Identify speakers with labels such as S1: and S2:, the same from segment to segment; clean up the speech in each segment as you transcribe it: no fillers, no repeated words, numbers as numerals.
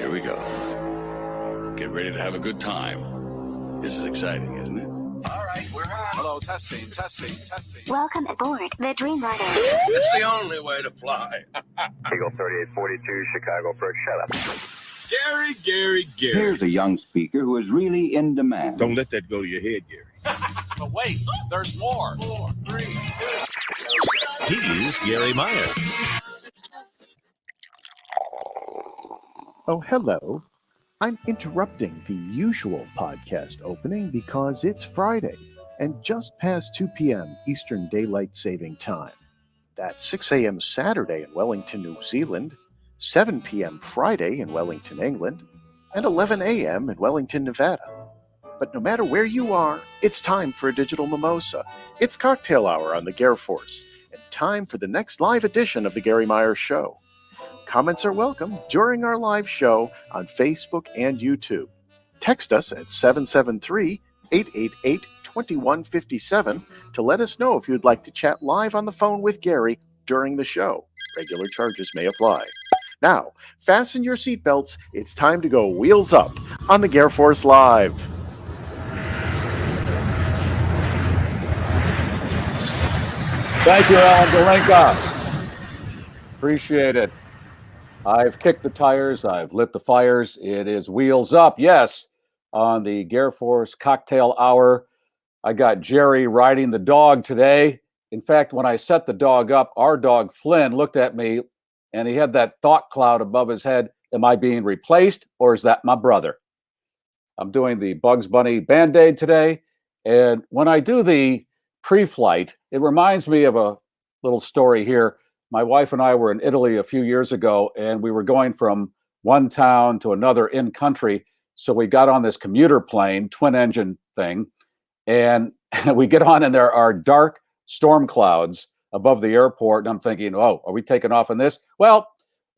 S1: Here we go. Get ready to have a good time. This is exciting, isn't it?
S2: All right, we're on.
S3: Hello, testing.
S4: Welcome aboard the Dreamliner.
S2: It's the only way to fly.
S5: Eagle 3842, Chicago, Perk, shut up.
S3: Gary.
S6: Here's a young speaker who is really in demand.
S3: Don't let that go to your head, Gary.
S7: But wait, there's more.
S2: 4, 3, 2.
S7: He's Gary Meyer.
S8: Oh, hello. I'm interrupting the usual podcast opening because it's Friday and just past 2 p.m. Eastern Daylight Saving Time. That's 6 a.m. Saturday in Wellington, New Zealand, 7 p.m. Friday in Wellington, England, and 11 a.m. in Wellington, Nevada. But no matter where you are, it's time for a digital mimosa. It's cocktail hour on the Garrforce, and time for the next live edition of the Gary Meyer Show. Comments are welcome during our live show on Facebook and YouTube. Text us at 773-888-2157 to let us know if you'd like to chat live on the phone with Gary during the show. Regular charges may apply. Now, fasten your seatbelts. It's time to go wheels up on the Garrforce Live.
S9: Thank you, Alan Delenka. Appreciate it. I've kicked the tires. I've lit the fires. It is wheels up, yes, on the Garrforce Cocktail Hour. I got Jerry riding the dog today. In fact, when I set the dog up, our dog Flynn looked at me and he had that thought cloud above his head. Am I being replaced or is that my brother? I'm doing the Bugs Bunny Band-Aid today. And when I do the pre-flight, it reminds me of a little story here. My wife and I were in Italy a few years ago, and we were going from one town to another in country. So we got on this commuter plane, twin engine thing, and we get on and there are dark storm clouds above the airport. And I'm thinking, oh, are we taking off in this? Well,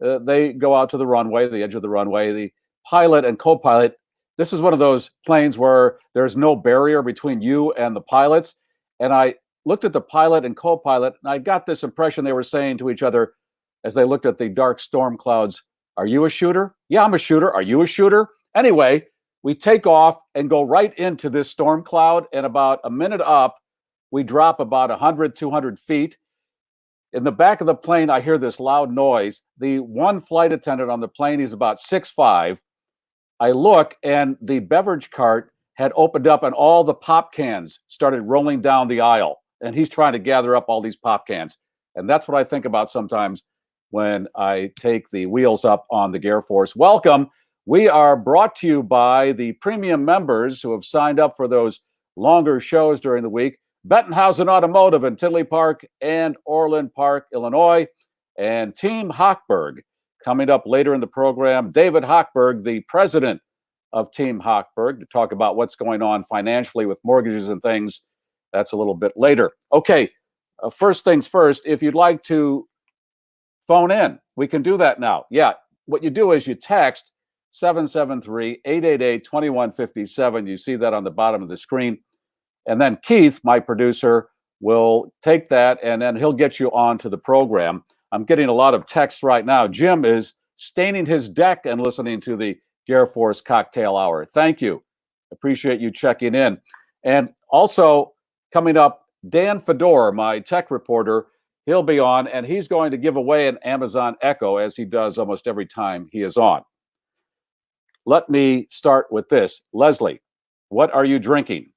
S9: they go out to the runway, the edge of the runway. The pilot and co-pilot, this is one of those planes where there's no barrier between you and the pilots. And I looked at the pilot and co-pilot, and I got this impression they were saying to each other as they looked at the dark storm clouds, are you a shooter? Yeah, I'm a shooter. Are you a shooter? Anyway, we take off and go right into this storm cloud, and about a minute up, we drop about 100, 200 feet. In the back of the plane, I hear this loud noise. The one flight attendant on the plane, he's about 6'5". I look, and the beverage cart had opened up, and all the pop cans started rolling down the aisle. And he's trying to gather up all these pop cans. And that's what I think about sometimes when I take the wheels up on the Garrforce. Welcome. We are brought to you by the premium members who have signed up for those longer shows during the week. Bettenhausen Automotive in Tinley Park and Orland Park, Illinois. And Team Hochberg. Coming up later in the program, David Hochberg, the president of Team Hochberg, to talk about what's going on financially with mortgages and things. That's a little bit later. Okay, first things first, if you'd like to phone in, we can do that now. Yeah, what you do is you text 773-888-2157. You see that on the bottom of the screen. And then Keith, my producer, will take that and then he'll get you on to the program. I'm getting a lot of texts right now. Jim is staining his deck and listening to the Garrforce Cocktail Hour. Thank you. Appreciate you checking in. And also, coming up, Dan Fedor, my tech reporter, he'll be on, and he's going to give away an Amazon Echo, as he does almost every time he is on. Let me start with this. Leslie, what are you drinking?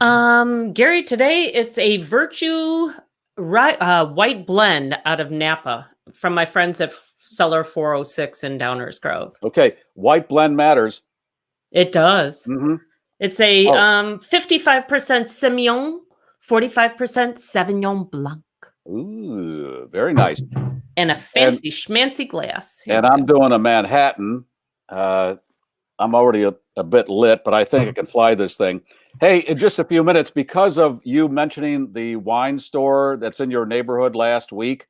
S10: Gary, today it's a Virtue white blend out of Napa from my friends at Cellar 406 in Downers Grove.
S9: Okay, white blend matters.
S10: It does.
S9: Mm-hmm.
S10: It's a 55% Semillon, 45% Sauvignon Blanc.
S9: Ooh, very nice.
S10: And a fancy schmancy glass.
S9: And I'm doing a Manhattan. I'm already a bit lit, but I think I can fly this thing. Hey, in just a few minutes, because of you mentioning the wine store that's in your neighborhood last week,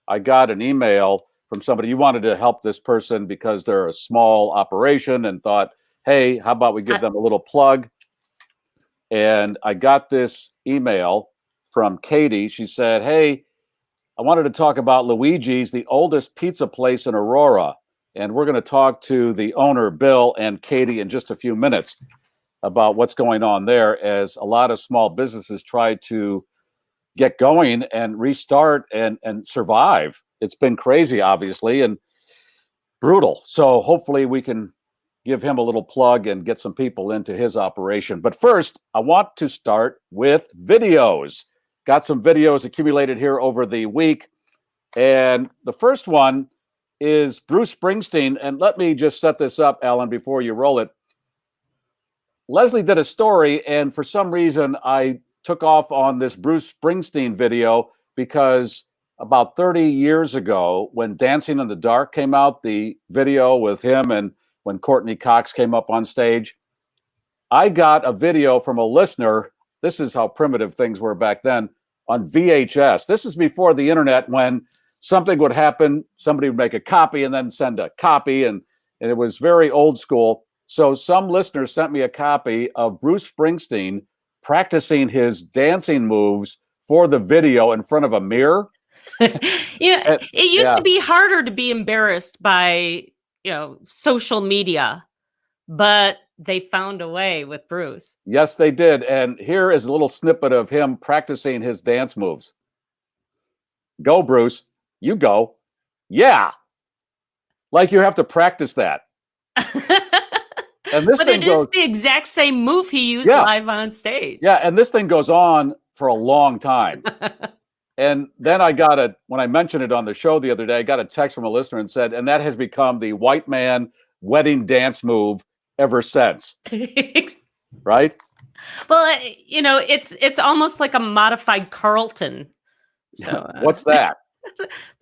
S9: I got an email from somebody. You wanted to help this person because they're a small operation and thought, hey, how about we give them a little plug? And I got this email from Katie. She said, hey, I wanted to talk about Luigi's, the oldest pizza place in Aurora. And we're going to talk to the owner, Bill, and Katie in just a few minutes about what's going on there, as a lot of small businesses try to get going and restart and survive. It's been crazy, obviously, and brutal. So hopefully we can give him a little plug and get some people into his operation. But first, I want to start with videos. Got some videos accumulated here over the week. And the first one is Bruce Springsteen. And let me just set this up, Alan, before you roll it. Leslie did a story, and for some reason, I took off on this Bruce Springsteen video because about 30 years ago, when Dancing in the Dark came out, the video with him and when Courtney Cox came up on stage, I got a video from a listener. This is how primitive things were back then, on VHS. This is before the internet, when something would happen, somebody would make a copy and then send a copy, and it was very old school. So some listeners sent me a copy of Bruce Springsteen practicing his dancing moves for the video in front of a mirror.
S10: It used to be harder to be embarrassed by, social media, but they found a way with Bruce.
S9: Yes, they did. And here is a little snippet of him practicing his dance moves. Go, Bruce. You go. Yeah. Like you have to practice that. And this
S10: but
S9: thing
S10: it
S9: goes,
S10: is the exact same move he used live on stage.
S9: Yeah, and this thing goes on for a long time. And then when I mentioned it on the show the other day, I got a text from a listener and said, and that has become the white man wedding dance ever since. Right?
S10: Well, it's almost like a modified Carlton. So
S9: what's that?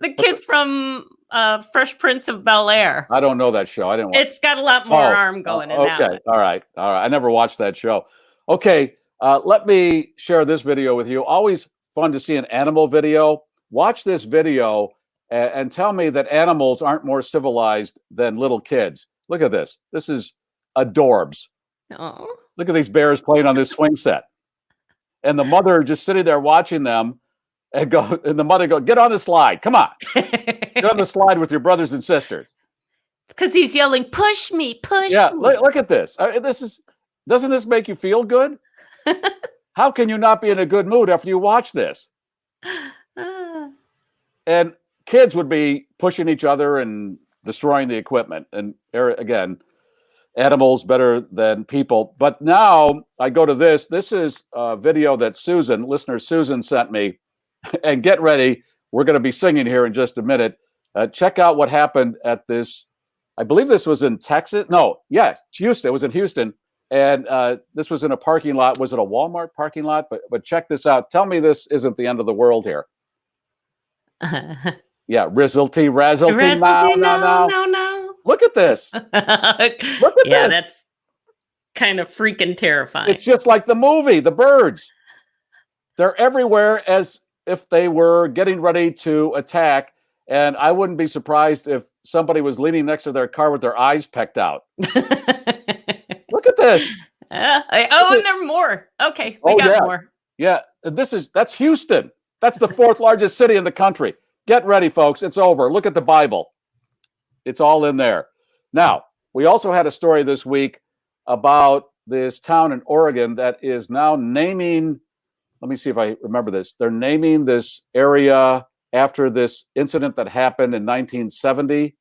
S10: The kid from Fresh Prince of Bel-Air.
S9: I don't know that show. I didn't watch.
S10: It's got a lot more arm going in that.
S9: Okay. All right. I never watched that show. Okay. Let me share this video with you. Always fun to see an animal video. Watch this video and tell me that animals aren't more civilized than little kids. Look at this. This is adorbs.
S10: Oh.
S9: Look at these bears playing on this swing set. And the mother just sitting there watching them and the mother go, get on the slide. Come on. Get on the slide with your brothers and sisters.
S10: It's because he's yelling, push me, push me.
S9: Yeah, look at this. Doesn't this make you feel good? How can you not be in a good mood after you watch this? And kids would be pushing each other and destroying the equipment. And again, animals better than people. But now I go to this. This is a video that listener Susan sent me. And get ready. We're going to be singing here in just a minute. Check out what happened at this. I believe this was in Texas. No, yeah, Houston. It was in Houston. And this was in a parking lot. Was it a Walmart parking lot? But check this out. Tell me this isn't the end of the world here. Yeah, Rizzlety, Razzlety, no. Look at this. Look at this.
S10: Yeah, that's kind of freaking terrifying.
S9: It's just like the movie, The Birds. They're everywhere as if they were getting ready to attack. And I wouldn't be surprised if somebody was leaning next to their car with their eyes pecked out. Look at this.
S10: And there are more. Okay, we got more.
S9: Yeah, that's Houston. That's the fourth largest city in the country. Get ready, folks. It's over. Look at the Bible. It's all in there. Now, we also had a story this week about this town in Oregon that is now naming, let me see if I remember this. They're naming this area after this incident that happened in 1970.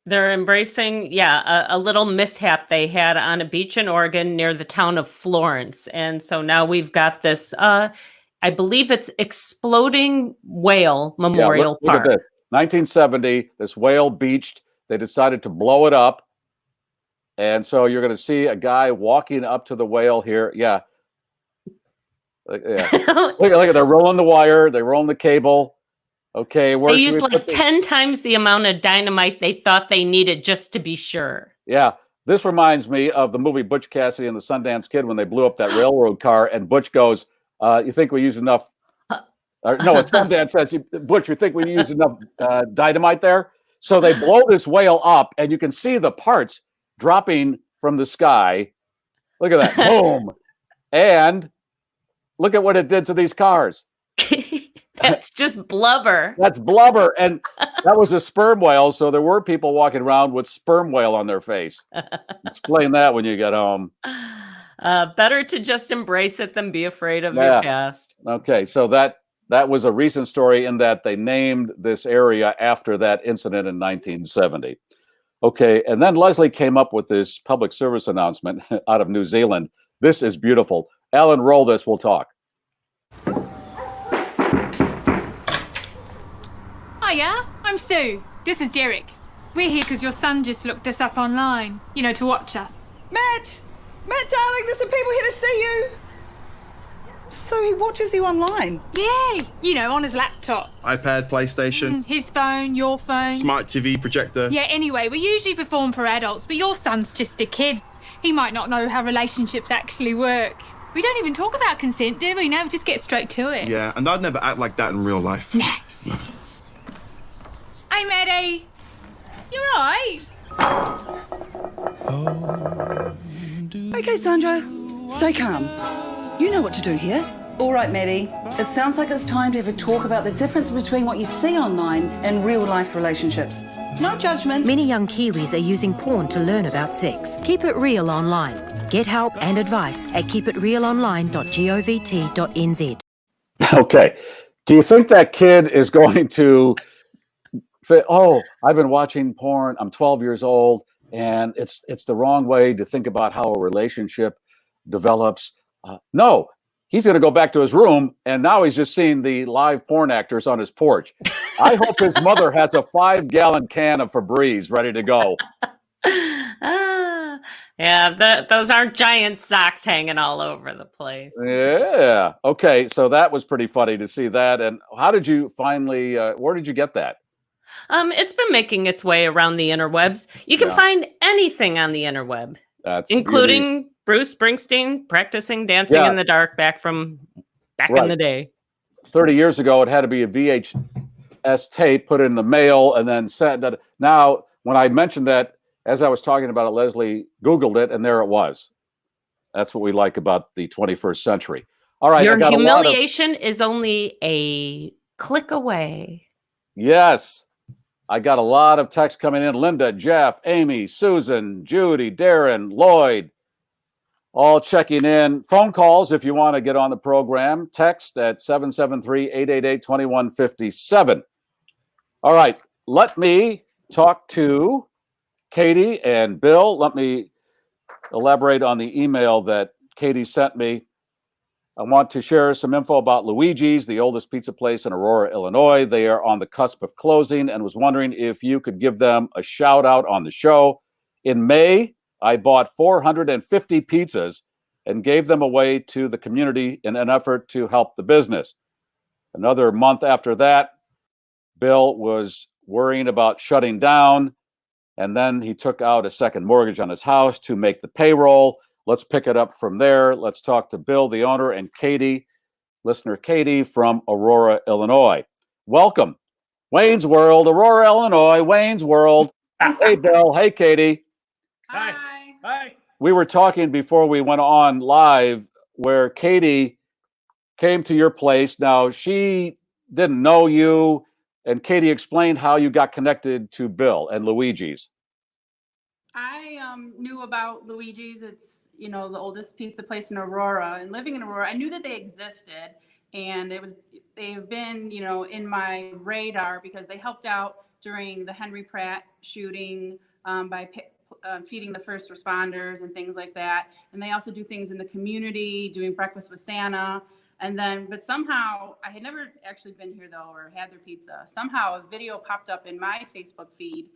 S10: They're embracing, a little mishap they had on a beach in Oregon near the town of Florence. And so now we've got this, I believe it's Exploding Whale Memorial Park.
S9: Look at this. 1970, this whale beached. They decided to blow it up. And so you're going to see a guy walking up to the whale here. Yeah. Look at they're rolling the wire. They're rolling the cable. Okay.
S10: They used like 10 times the amount of dynamite they thought they needed just to be sure.
S9: Yeah. This reminds me of the movie Butch Cassidy and the Sundance Kid when they blew up that railroad car. And Butch goes, you think we use enough? No, it's Sundance says, Butch, you think we use enough dynamite there? So they blow this whale up and you can see the parts dropping from the sky. Look at that. Boom. And look at what it did to these cars.
S10: That's just blubber.
S9: That's blubber. And that was a sperm whale. So there were people walking around with sperm whale on their face. Explain that when you get home.
S10: Better to just embrace it than be afraid of your past.
S9: Okay. So that was a recent story in that they named this area after that incident in 1970. Okay. And then Leslie came up with this public service announcement out of New Zealand. This is beautiful. Alan, roll this. We'll talk.
S11: Hiya, I'm Sue. This is Derek. We're here because your son just looked us up online, to watch us.
S12: Matt, darling, there's some people here to see you. So he watches you online?
S11: Yeah, on his laptop.
S3: iPad, PlayStation.
S11: His phone, your phone.
S3: Smart TV, projector.
S11: Yeah, anyway, we usually perform for adults, but your son's just a kid. He might not know how relationships actually work. We don't even talk about consent, do we? No, we just get straight to it.
S3: Yeah, and I'd never act like that in real life.
S11: Nah. Hey, Maddie. You right?
S12: Okay, Sandra, stay calm. You know what to do here. All right, Maddie. It sounds like it's time to have a talk about the difference between what you see online and real-life relationships. No judgment.
S13: Many young Kiwis are using porn to learn about sex. Keep it real online. Get help and advice at keepitrealonline.govt.nz.
S9: Okay. Do you think that kid is going to I've been watching porn. I'm 12 years old, and it's the wrong way to think about how a relationship develops. No, he's going to go back to his room, and now he's just seeing the live porn actors on his porch. I hope his mother has a 5-gallon can of Febreze ready to go.
S10: Yeah, those aren't giant socks hanging all over the place.
S9: Yeah. Okay, so that was pretty funny to see that. And how did you finally, where did you get that?
S10: It's been making its way around the interwebs. You can find anything on the interweb, including Bruce Springsteen practicing dancing in the dark back in the day.
S9: 30 years ago, it had to be a VHS tape put in the mail and then sent. Now, when I mentioned that, as I was talking about it, Leslie Googled it, and there it was. That's what we like about the 21st century. All right.
S10: Your humiliation is only a click away.
S9: Yes. I got a lot of texts coming in. Linda, Jeff, Amy, Susan, Judy, Darren, Lloyd, all checking in. Phone calls if you want to get on the program. Text at 773-888-2157. All right. Let me talk to Katie and Bill. Let me elaborate on the email that Katie sent me. I want to share some info about Luigi's, the oldest pizza place in Aurora, Illinois. They are on the cusp of closing and was wondering if you could give them a shout out on the show. In May, I bought 450 pizzas and gave them away to the community in an effort to help the business. Another month after that, Bill was worrying about shutting down, and then he took out a second mortgage on his house to make the payroll. Let's pick it up from there. Let's talk to Bill, the owner, and Katie, listener Katie from Aurora, Illinois. Welcome. Wayne's World, Aurora, Illinois, Wayne's World. Hey, Bill. Hey, Katie.
S2: Hi.
S9: We were talking before we went on live where Katie came to your place. Now, she didn't know you, and Katie explained how you got connected to Bill and Luigi's.
S14: I knew about Luigi's. It's, the oldest pizza place in Aurora, and living in Aurora, I knew that they existed, and they've been, in my radar because they helped out during the Henry Pratt shooting by feeding the first responders and things like that. And they also do things in the community, doing breakfast with Santa. But somehow, I had never actually been here though, or had their pizza. Somehow a video popped up in my Facebook feed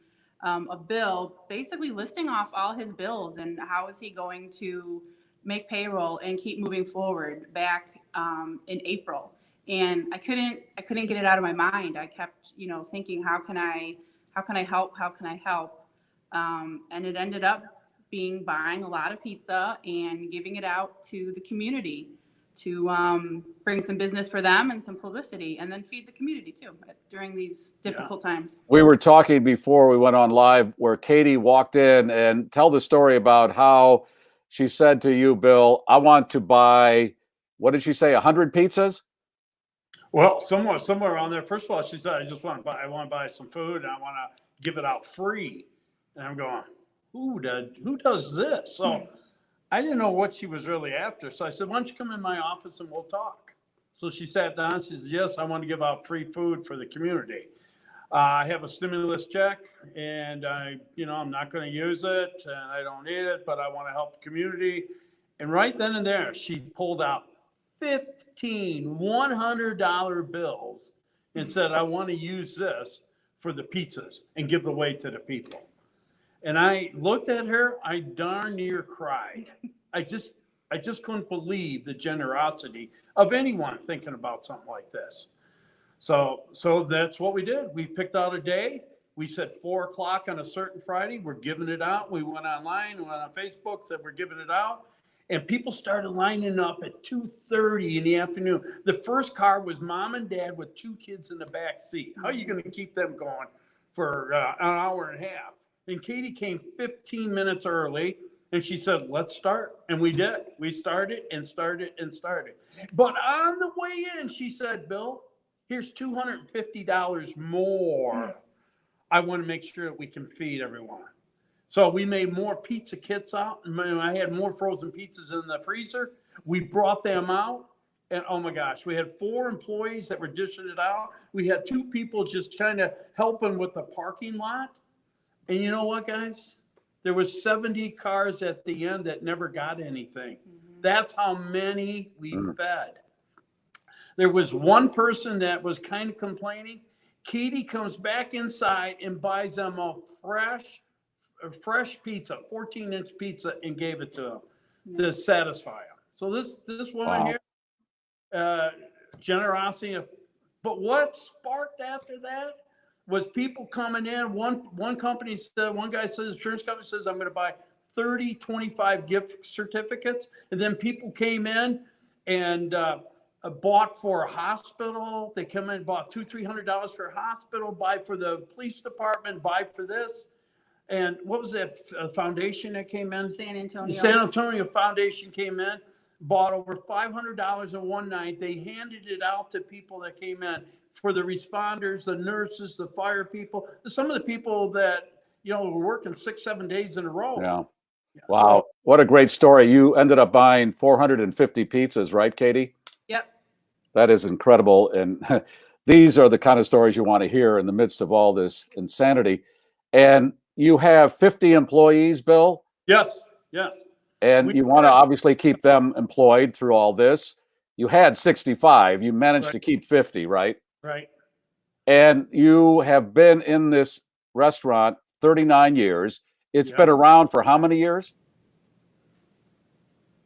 S14: of Bill basically listing off all his bills and how is he going to make payroll and keep moving forward back in April. And I couldn't get it out of my mind. I kept, thinking, how can I help? How can I help? And it ended up being buying a lot of pizza and giving it out to the community to bring some business for them and some publicity, and then feed the community too during these difficult times.
S9: We were talking before we went on live where Katie walked in, and tell the story about how she said to you, Bill, I want to buy, what did she say, 100 pizzas?
S15: Well, somewhere around there. First of all, she said, I want to buy some food and I want to give it out free. And I'm going, who does this? So I didn't know what she was really after. So I said, why don't you come in my office and we'll talk? So she sat down. She says, yes, I want to give out free food for the community. I have a stimulus check and I'm not going to use it and I don't need it, but I want to help the community. And right then and there, she pulled out 15 $100 bills and said, I want to use this for the pizzas and give it away to the people. And I looked at her, I darn near cried. I just couldn't believe the generosity of anyone thinking about something like this. So that's what we did. We picked out a day. We said 4:00 on a certain Friday, we're giving it out. We went online, we went on Facebook, said we're giving it out. And people started lining up at 2:30 in the afternoon. The first car was mom and dad with 2 kids in the back seat. How are you going to keep them going for an hour and a half? And Katie came 15 minutes early and she said, let's start. And we did. We started. But on the way in, she said, Bill, here's $250 more. I want to make sure that we can feed everyone. So we made more pizza kits out. I had more frozen pizzas in the freezer. We brought them out. And oh my gosh, we had 4 employees that were dishing it out. We had 2 people just kind of helping with the parking lot. And you know what, guys? There was 70 cars at the end that never got anything. That's how many we fed. There was one person that was kind of complaining. Katie comes back inside and buys them a fresh pizza, 14-inch pizza, and gave it to them to satisfy them. So this woman here, generosity. But what sparked after that was people coming in. One company said, one guy says, insurance company says, I'm going to buy 25 gift certificates. And then people came in and bought for a hospital. They come in and bought $200-300 for a hospital, buy for the police department, buy for this. And what was that foundation that came in?
S14: San Antonio.
S15: The San Antonio Foundation came in, bought over $500 in one night. They handed it out to people that came in, for the responders, the nurses, the fire people, some of the people that, were working 6-7 days in a row.
S9: Yeah. Wow. So, what a great story. You ended up buying 450 pizzas, right, Katie?
S14: Yep.
S9: That is incredible. And these are the kind of stories you want to hear in the midst of all this insanity. And you have 50 employees, Bill?
S15: Yes.
S9: And you want to obviously keep them employed through all this. You had 65. You managed to keep 50, right?
S15: Right.
S9: And you have been in this restaurant 39 years. It's been around for how many years?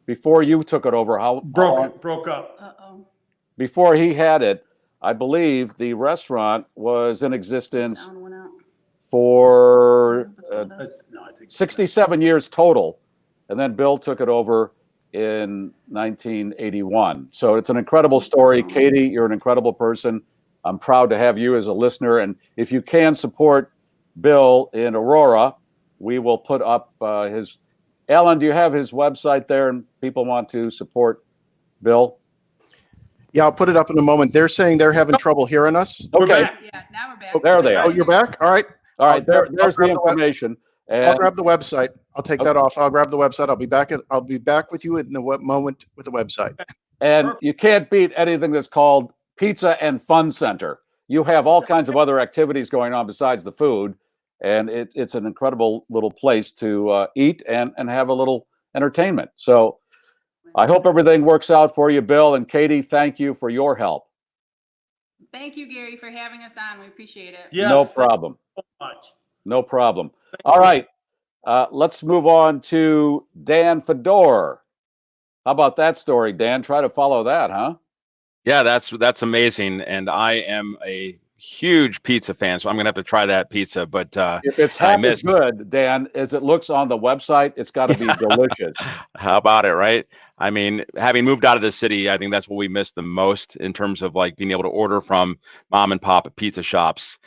S9: Before you took it over,
S15: broke up.
S14: Uh-oh.
S9: Before he had it, I believe the restaurant was in existence for 67 years total. And then Bill took it over in 1981. So it's an incredible story. Katie, you're an incredible person. I'm proud to have you as a listener. And if you can support Bill in Aurora, we will put up his... Alan, do you have his website there and people want to support Bill?
S8: Yeah, I'll put it up in a moment. They're saying they're having trouble hearing us.
S9: Okay.
S14: Yeah, now we're back.
S9: Oh, there they are.
S8: Oh, you're back? All right.
S9: All right, there's the information.
S8: I'll grab the website. I'll take that off. I'll grab the website. I'll be back with you in a moment with the website.
S9: And you can't beat anything that's called Pizza and Fun Center. You have all kinds of other activities going on besides the food, and it's an incredible little place to eat and have a little entertainment. So I hope everything works out for you, Bill. And Katie, thank you for your help.
S14: Thank you, Gary, for having us on. We appreciate it.
S15: Yes,
S9: no problem.
S15: Thank you so much.
S9: No problem. All right. Let's move on to Dan Fedor. How about that story, Dan? Try to follow that, huh?
S16: Yeah, that's amazing. And I am a huge pizza fan, so I'm going to have to try that pizza. But
S9: if it's half as good, Dan, as it looks on the website, it's got to be delicious.
S16: How about it, right? I mean, having moved out of the city, I think that's what we miss the most in terms of like being able to order from mom and pop pizza shops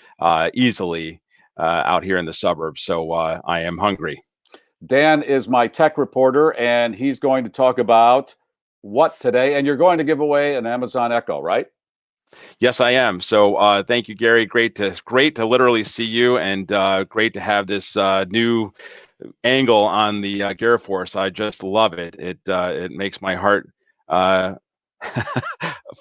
S16: easily out here in the suburbs. So I am hungry.
S9: Dan is my tech reporter, and he's going to talk about what today? And you're going to give away an Amazon Echo, right?
S16: Yes, I am. So thank you, Gary. Great to literally see you, and great to have this new angle on the Garrforce. I just love it. It makes my heart uh,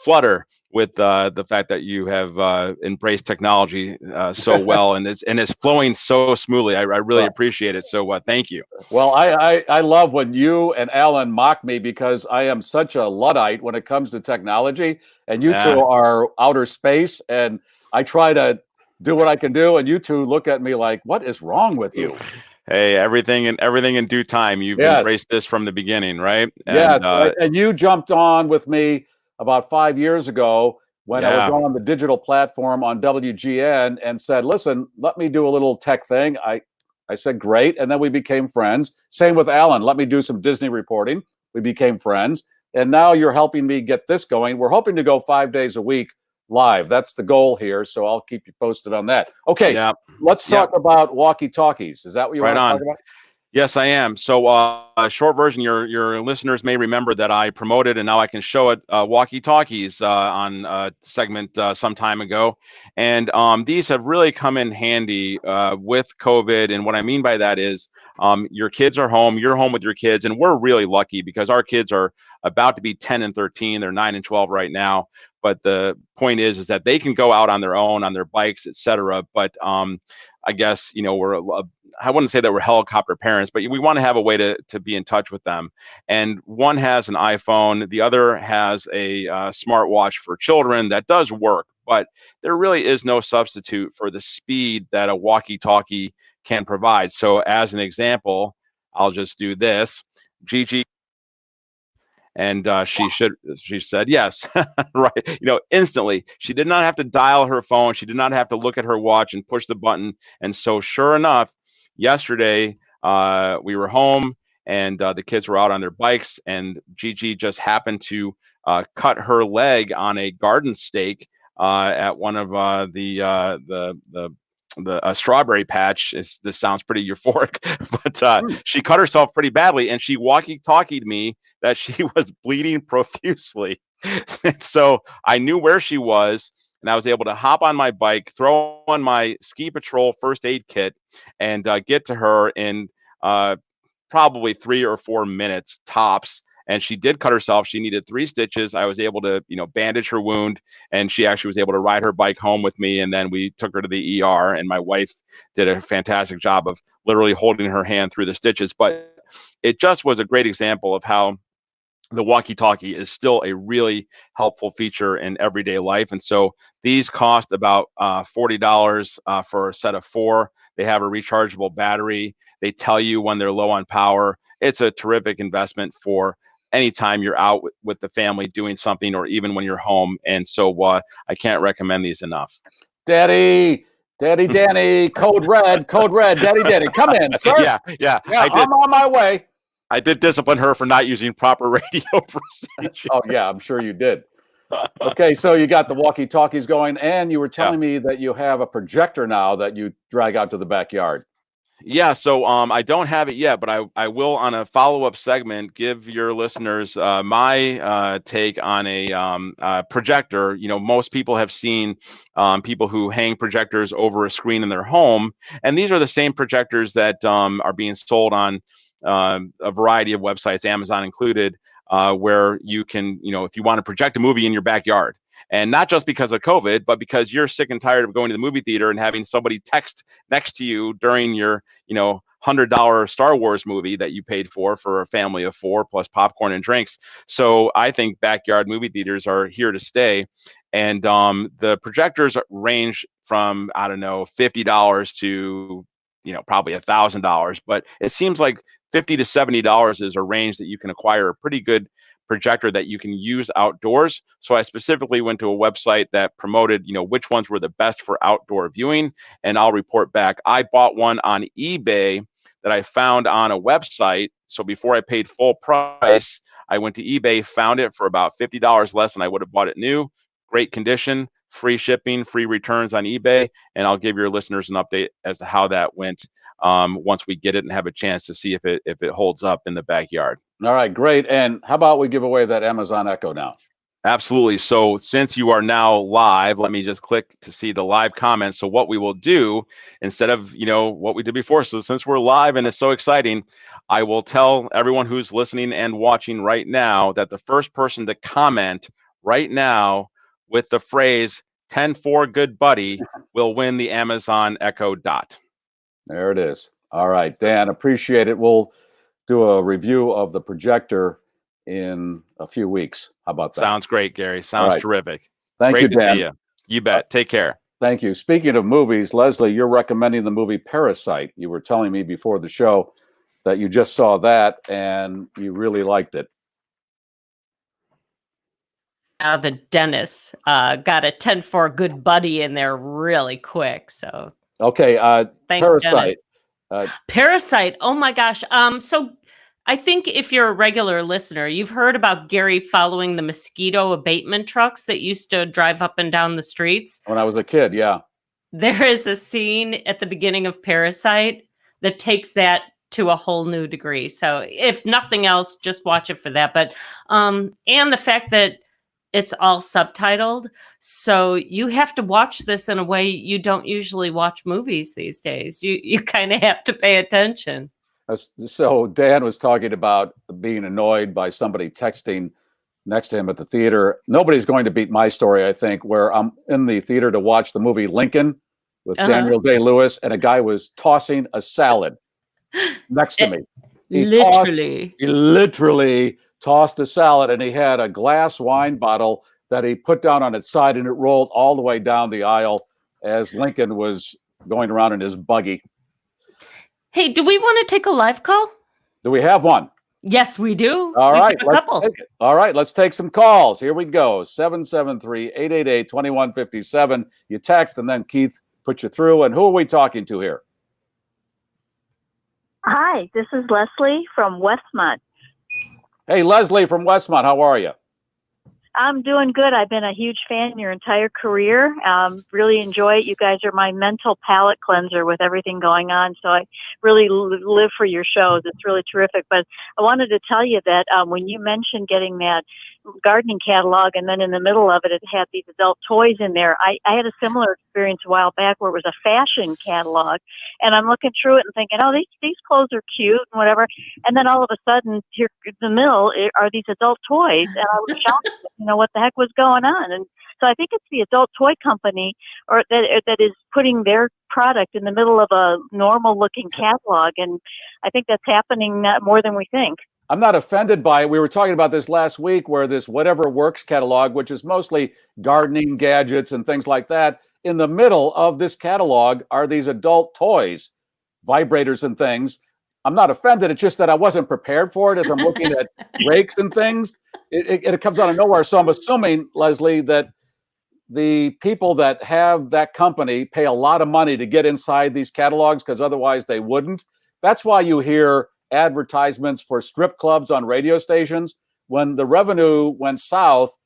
S16: flutter with the fact that you have embraced technology so well, and it's flowing so smoothly. I really appreciate it. So thank you.
S9: Well, I love when you and Alan mock me because I am such a Luddite when it comes to technology, and you two are outer space, and I try to do what I can do, and you two look at me like, what is wrong with you?
S16: Hey, everything in due time. You've embraced this from the beginning, right?
S9: Yes, and you jumped on with me about 5 years ago when I was on the digital platform on WGN and said, listen, let me do a little tech thing. I said, great. And then we became friends. Same with Alan. Let me do some Disney reporting. We became friends. And now you're helping me get this going. We're hoping to go 5 days a week live. That's the goal here. So I'll keep you posted on that. Okay, let's talk about walkie-talkies. Is that what you want to talk about?
S16: Yes, I am. So, short version, your listeners may remember that I promoted, and now I can show it, walkie-talkies on a segment some time ago. And these have really come in handy with COVID. And what I mean by that is your kids are home, you're home with your kids, and we're really lucky because our kids are about to be 10 and 13. They're 9 and 12 right now. But the point is that they can go out on their own, on their bikes, etc. But I guess, I wouldn't say that we're helicopter parents, but we want to have a way to be in touch with them. And one has an iPhone, the other has a smartwatch for children that does work, but there really is no substitute for the speed that a walkie-talkie can provide. So as an example, I'll just do this. Gigi. And she said yes, right. Instantly. She did not have to dial her phone. She did not have to look at her watch and push the button. And so sure enough, yesterday we were home and the kids were out on their bikes, and Gigi just happened to cut her leg on a garden stake at one of the strawberry patch. This sounds pretty euphoric, but she cut herself pretty badly, and she walkie-talkied me that she was bleeding profusely. And so I knew where she was, and I was able to hop on my bike, throw on my Ski Patrol first aid kit, and get to her in probably 3 or 4 minutes tops. And she did cut herself. She needed 3 stitches. I was able to, bandage her wound, and she actually was able to ride her bike home with me. And then we took her to the ER, and my wife did a fantastic job of literally holding her hand through the stitches. But it just was a great example of how the walkie-talkie is still a really helpful feature in everyday life. And so these cost about $40 for a set of 4. They have a rechargeable battery. They tell you when they're low on power. It's a terrific investment for anytime you're out with the family doing something, or even when you're home. And so I can't recommend these enough.
S9: Daddy Danny, code red, Daddy Danny, come in, sir.
S16: Yeah,
S9: I'm on my way.
S16: I did discipline her for not using proper radio procedure.
S9: Oh yeah, I'm sure you did. Okay, so you got the walkie-talkies going, and you were telling me that you have a projector now that you drag out to the backyard.
S16: Yeah, so I don't have it yet, but I will on a follow-up segment give your listeners my take on a projector. Most people have seen people who hang projectors over a screen in their home, and these are the same projectors that are being sold on a variety of websites, Amazon included, where you can, if you want to project a movie in your backyard. And not just because of COVID, but because you're sick and tired of going to the movie theater and having somebody text next to you during your, $100 Star Wars movie that you paid for a family of 4 plus popcorn and drinks. So I think backyard movie theaters are here to stay. And the projectors range from, I don't know, $50 to, probably $1,000. But it seems like $50 to $70 is a range that you can acquire a pretty good projector that you can use outdoors. So I specifically went to a website that promoted, which ones were the best for outdoor viewing, and I'll report back. I bought one on eBay that I found on a website. So before I paid full price, I went to eBay, found it for about $50 less than I would have bought it new. Great condition, free shipping, free returns on eBay, and I'll give your listeners an update as to how that went once we get it and have a chance to see if it holds up in the backyard.
S9: All right, great. And how about we give away that Amazon Echo now?
S16: Absolutely. So since you are now live, let me just click to see the live comments. So what we will do instead of, what we did before. So since we're live and it's so exciting, I will tell everyone who's listening and watching right now that the first person to comment right now with the phrase 10-4 good buddy will win the Amazon Echo Dot.
S9: There it is. All right, Dan, appreciate it. We'll do a review of the projector in a few weeks. How about that?
S16: Sounds great, Gary. Sounds terrific.
S9: Thank
S16: great
S9: you, Dan.
S16: To see you. You bet. Take care.
S9: Thank you. Speaking of movies, Leslie, you're recommending the movie Parasite. You were telling me before the show that you just saw that and you really liked it.
S10: The dentist got a 10-4 good buddy in there really quick. So
S9: okay,
S10: thanks,
S9: Parasite.
S10: Parasite. Oh my gosh. So I think if you're a regular listener, you've heard about Gary following the mosquito abatement trucks that used to drive up and down the streets.
S9: When I was a kid, yeah.
S10: There is a scene at the beginning of Parasite that takes that to a whole new degree. So if nothing else, just watch it for that. But and the fact that it's all subtitled, so you have to watch this in a way you don't usually watch movies these days. You kind of have to pay attention.
S9: So Dan was talking about being annoyed by somebody texting next to him at the theater. Nobody's going to beat my story, I think, where I'm in the theater to watch the movie Lincoln with Daniel Day-Lewis, and a guy was tossing a salad next to me. He literally tossed a salad, and he had a glass wine bottle that he put down on its side, and it rolled all the way down the aisle as Lincoln was going around in his buggy.
S10: Hey, do we want to take a live call?
S9: Do we have one?
S10: Yes, we do.
S9: All right,
S10: let's take
S9: it. All right, let's take some calls. Here we go. 773-888-2157. You text, and then Keith put you through. And who are we talking to here?
S17: Hi, this is Leslie from Westmont.
S9: Hey, Leslie from Westmont, how are you?
S17: I'm doing good. I've been a huge fan your entire career. Really enjoy it. You guys are my mental palate cleanser with everything going on. So I really live for your shows. It's really terrific. But I wanted to tell you that when you mentioned getting that gardening catalog, and then in the middle of it, it had these adult toys in there. I had a similar experience a while back where it was a fashion catalog, and I'm looking through it and thinking, oh, these clothes are cute and whatever. And then all of a sudden, here in the middle are these adult toys, and I was shocked. What the heck was going on? And so I think it's the adult toy company or that is putting their product in the middle of a normal looking catalog. And I think that's happening more than we think.
S9: I'm not offended by it. We were talking about this last week where this Whatever Works catalog, which is mostly gardening gadgets and things like that, in the middle of this catalog are these adult toys, vibrators and things. I'm not offended. It's just that I wasn't prepared for it as I'm looking at rakes and things. It comes out of nowhere. So I'm assuming, Leslie, that the people that have that company pay a lot of money to get inside these catalogs because otherwise they wouldn't. That's why you hear advertisements for strip clubs on radio stations. When the revenue went south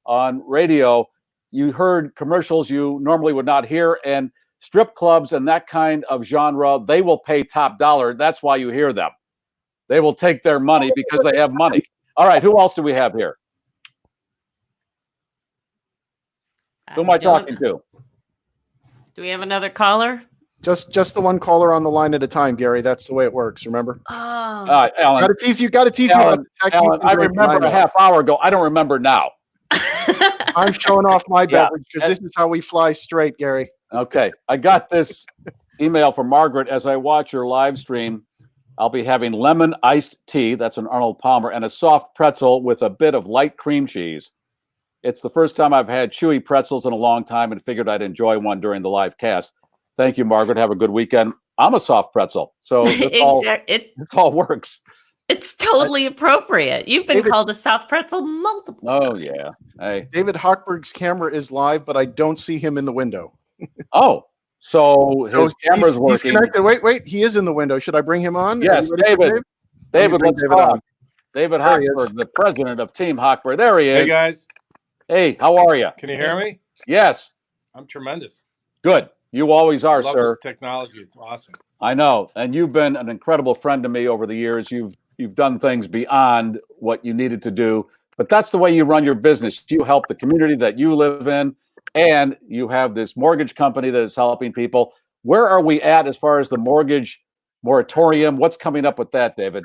S9: on radio, you heard commercials you normally would not hear. And strip clubs and that kind of genre, they will pay top dollar. That's why you hear them. They will take their money because they have money. All right, who else do we have here? Who am I talking to?
S10: Do we have another caller?
S3: Just the one caller on the line at a time, Gary. That's the way it works. Remember?
S10: Oh,
S9: Alan.
S3: Got to tease you. About the tech.
S9: Alan, I remember a half hour ago. I don't remember now.
S3: I'm showing off my beverage because this is how we fly straight, Gary.
S9: Okay, I got this email from Margaret as I watch your live stream. I'll be having lemon iced tea, that's an Arnold Palmer, and a soft pretzel with a bit of light cream cheese. It's the first time I've had chewy pretzels in a long time and figured I'd enjoy one during the live cast. Thank you, Margaret. Have a good weekend. I'm a soft pretzel, so it all works.
S10: It's totally appropriate. You've been called a soft pretzel multiple times.
S9: Oh, yeah. Hey.
S3: David Hochberg's camera is live, but I don't see him in the window.
S9: So his camera's working.
S3: He's connected. Wait. He is in the window. Should I bring him on?
S9: Yes, David. David, let's talk. David Hochberg, the president of Team Hochberg. There he is.
S18: Hey, guys.
S9: Hey, how are you?
S18: Can you hear me?
S9: Yes.
S18: I'm tremendous.
S9: Good. You always are,
S18: I love
S9: sir.
S18: this technology. It's awesome.
S9: I know. And you've been an incredible friend to me over the years. You've done things beyond what you needed to do But that's the way you run your business. You help the community that you live in, and you have this mortgage company that is helping people. Where are we at as far as the mortgage moratorium? What's coming up with that, David?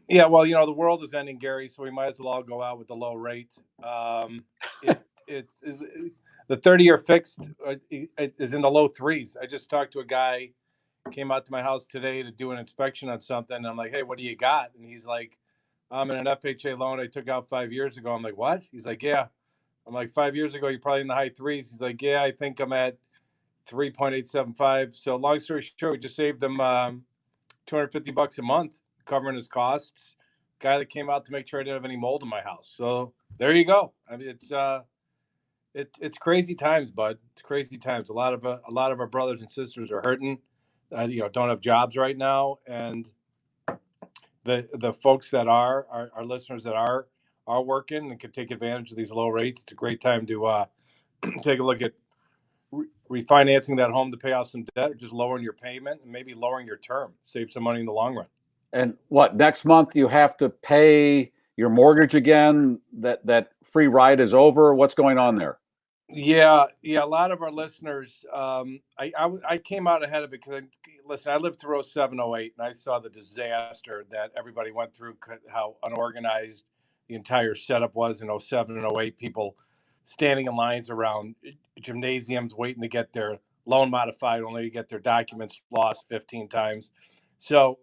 S18: Yeah, well, the world is ending, Gary, so we might as well all go out with the low rate. The 30-year fixed is in the low threes. I just talked to a guy, came out to my house today to do an inspection on something. And I'm like, hey, what do you got? And he's like, I'm in an FHA loan I took out 5 years ago. I'm like, what? He's like, yeah. I'm like, 5 years ago, you're probably in the high threes. He's like, yeah, I think I'm at 3.875. So long story short, we just saved him $250 a month, covering his costs. Guy that came out to make sure I didn't have any mold in my house. So there you go. I mean, it's crazy times, bud. It's crazy times. A lot of our brothers and sisters are hurting. Don't have jobs right now, and the folks that are our listeners that are working and can take advantage of these low rates. It's a great time to take a look at refinancing that home to pay off some debt, or just lowering your payment and maybe lowering your term. Save some money in the long run.
S9: And what, next month you have to pay your mortgage again? That free ride is over? What's going on there?
S18: Yeah. A lot of our listeners, I came out ahead of it because, listen, I lived through 07, 08, and I saw the disaster that everybody went through, how unorganized the entire setup was in 07 and 08. People standing in lines around gymnasiums waiting to get their loan modified, only to get their documents lost 15 times. So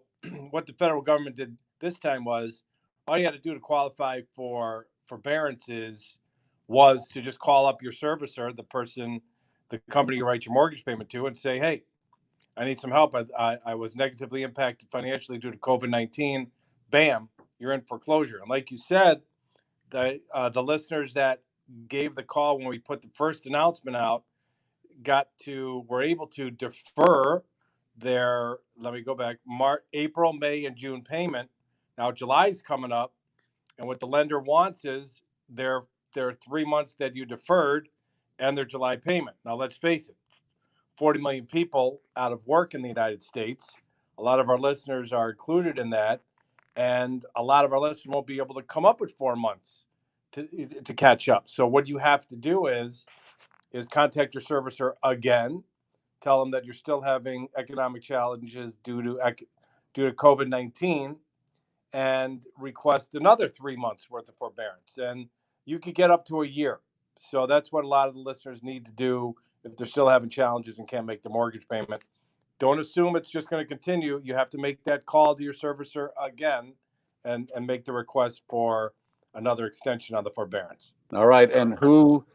S18: what the federal government did this time was, all you had to do to qualify for forbearance was to just call up your servicer, the company you write your mortgage payment to, and say, hey, I need some help. I was negatively impacted financially due to COVID-19. Bam, you're in foreclosure. And like you said, the listeners that gave the call when we put the first announcement out were able to defer their, let me go back, April, May, and June payment. Now July's coming up, and what the lender wants is their 3 months that you deferred and their July payment. Now let's face it, 40 million people out of work in the United States. A lot of our listeners are included in that, and a lot of our listeners won't be able to come up with 4 months to catch up. So what you have to do is contact your servicer again, tell them that you're still having economic challenges due to COVID-19, and request another 3 months worth of forbearance. And you could get up to a year. So that's what a lot of the listeners need to do if they're still having challenges and can't make the mortgage payment. Don't assume it's just going to continue. You have to make that call to your servicer again and make the request for another extension on the forbearance.
S9: All right. And who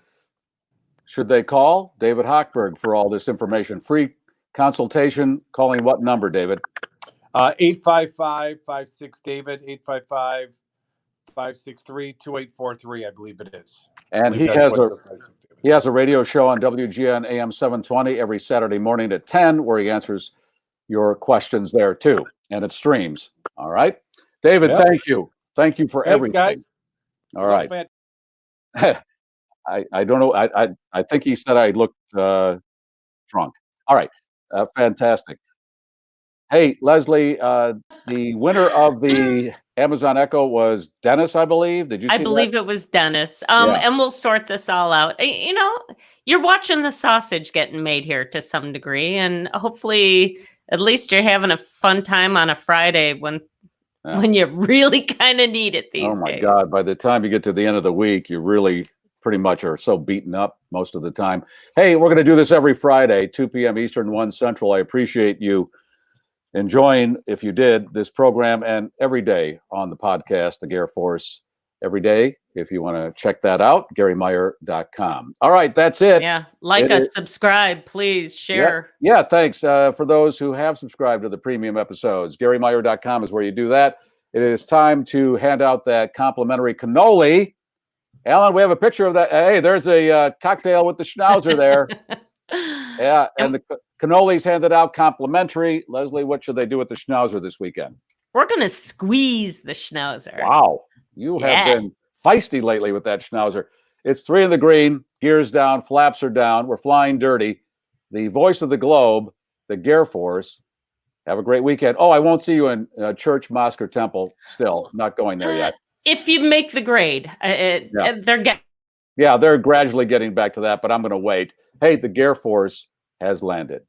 S9: should they call? David Hochberg for all this information. Free consultation. Calling what number, David?
S18: 855-56-DAVID, 855-563-2843, I believe it is.
S9: And he has a radio show on WGN AM 720 every Saturday morning at 10, where he answers your questions there too. And it streams. All right. David, thank you. Thank you for everything.
S18: Guys.
S9: All right. I don't know. I think he said I looked drunk. All right. Fantastic. Hey, Leslie, the winner of the Amazon Echo was Dennis, I believe. Did you see
S10: I believe it was Dennis. And we'll sort this all out. You're watching the sausage getting made here to some degree, and hopefully at least you're having a fun time on a Friday when you really kind of need it these days.
S9: Oh my God. By the time you get to the end of the week, you really pretty much are so beaten up most of the time. Hey, we're going to do this every Friday, 2 p.m. Eastern, 1 Central. I appreciate you enjoying, if you did, this program, and every day on the podcast, the Garrforce, every day. If you want to check that out, GaryMeyer.com. All right, that's it.
S10: Yeah, subscribe, please, share.
S9: Yeah, thanks. For those who have subscribed to the premium episodes, GaryMeyer.com is where you do that. It is time to hand out that complimentary cannoli. Alan, we have a picture of that. Hey, there's a cocktail with the schnauzer there. Yeah, and the cannoli's handed out complimentary. Leslie, what should they do with the schnauzer this weekend?
S10: We're going to squeeze the schnauzer.
S9: Wow. You have been feisty lately with that schnauzer. It's 3 in the green, gears down, flaps are down. We're flying dirty. The voice of the globe, the Garrforce. Have a great weekend. Oh, I won't see you in church, mosque, or temple. Still not going there yet.
S10: if you make the grade, they're getting.
S9: Yeah, they're gradually getting back to that, but I'm going to wait. Hey, the Garrforce has landed.